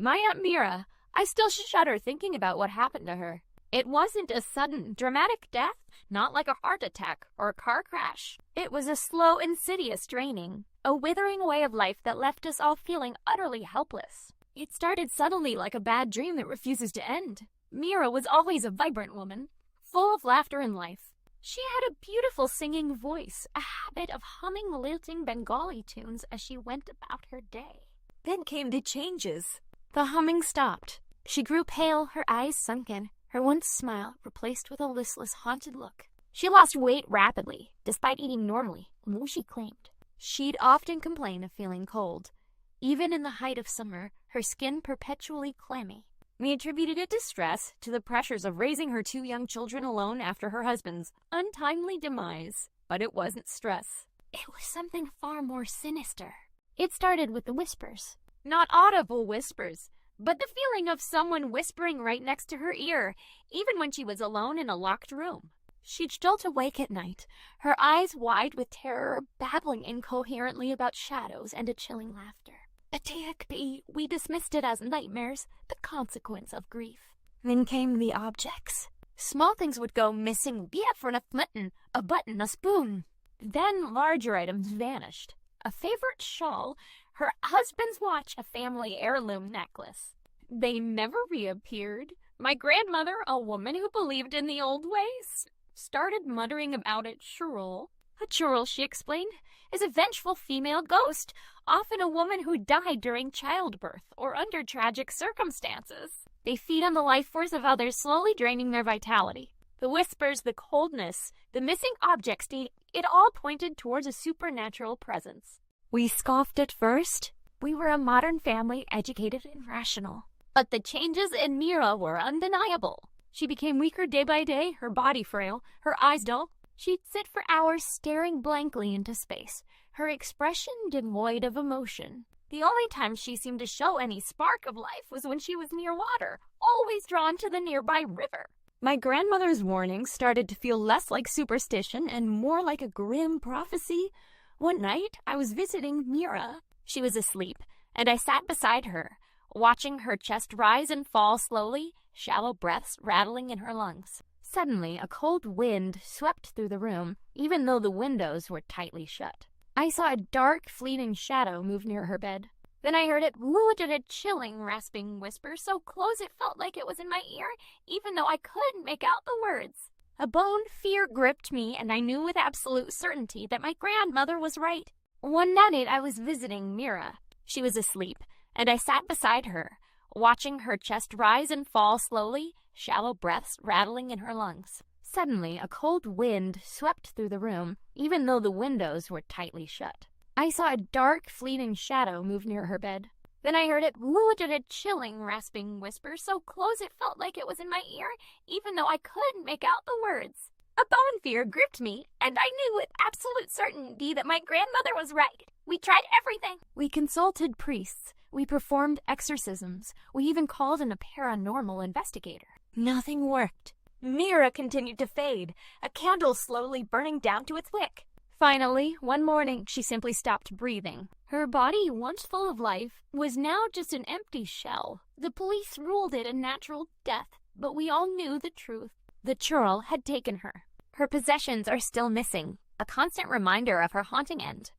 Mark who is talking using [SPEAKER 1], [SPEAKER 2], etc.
[SPEAKER 1] My Aunt Meera. I still shudder thinking about what happened to her. It wasn't a sudden, dramatic death, not like a heart attack or a car crash. It was a slow, insidious draining, a withering away of life that left us all feeling utterly helpless. It started subtly like a bad dream that refuses to end. Meera was always a vibrant woman, full of laughter and life. She had a beautiful singing voice, a habit of humming lilting Bengali tunes as she went about her day. Then came the changes. The humming stopped. She grew pale, her eyes sunken, her once smile replaced with a listless, haunted look. She lost weight rapidly, despite eating normally, she claimed. She'd often complain of feeling cold. Even in the height of summer, her skin perpetually clammy. We attributed it to stress, to the pressures of raising her 2 young children alone after her husband's untimely demise. But it wasn't stress. It was something far more sinister. It started with the whispers. Not audible whispers, but the feeling of someone whispering right next to her ear, even when she was alone in a locked room. She'd jolt awake at night, her eyes wide with terror, babbling incoherently about shadows and a chilling laughter. A TXP, we dismissed it as nightmares, the consequence of grief. Then came the objects. Small things would go missing, be it for a mitten, a button, a spoon. Then larger items vanished. A favorite shawl, her husband's watch, a family heirloom necklace. They never reappeared. My grandmother, a woman who believed in the old ways, started muttering about it. Churel. A churel, she explained, is a vengeful female ghost, often a woman who died during childbirth or under tragic circumstances. They feed on the life force of others, slowly draining their vitality. The whispers, the coldness, the missing objects, it all pointed towards a supernatural presence. We scoffed at first. We were a modern family, educated and rational. But the changes in Meera were undeniable. She became weaker day by day, her body frail, her eyes dull. She'd sit for hours staring blankly into space, her expression devoid of emotion. The only time she seemed to show any spark of life was when she was near water, always drawn to the nearby river. My grandmother's warnings started to feel less like superstition and more like a grim prophecy. One night, I was visiting Meera. She was asleep, and I sat beside her, watching her chest rise and fall slowly, shallow breaths rattling in her lungs. Suddenly, a cold wind swept through the room, even though the windows were tightly shut. I saw a dark, fleeting shadow move near her bed. Then I heard it wooed a chilling, rasping whisper so close it felt like it was in my ear, even though I couldn't make out the words. A bone fear gripped me, and I knew with absolute certainty that my grandmother was right. One night I was visiting Meera. She was asleep, and I sat beside her, watching her chest rise and fall slowly, shallow breaths rattling in her lungs. Suddenly, a cold wind swept through the room, even though the windows were tightly shut. I saw a dark, fleeting shadow move near her bed. Then I heard it wooed a chilling, rasping whisper so close it felt like it was in my ear, even though I couldn't make out the words. A bone fear gripped me, and I knew with absolute certainty that my grandmother was right. We tried everything. We consulted priests. We performed exorcisms. We even called in a paranormal investigator. Nothing worked. Meera continued to fade, a candle slowly burning down to its wick. Finally, one morning, she simply stopped breathing. Her body, once full of life, was now just an empty shell. The police ruled it a natural death, but we all knew the truth. The Churel had taken her. Her possessions are still missing, a constant reminder of her haunting end.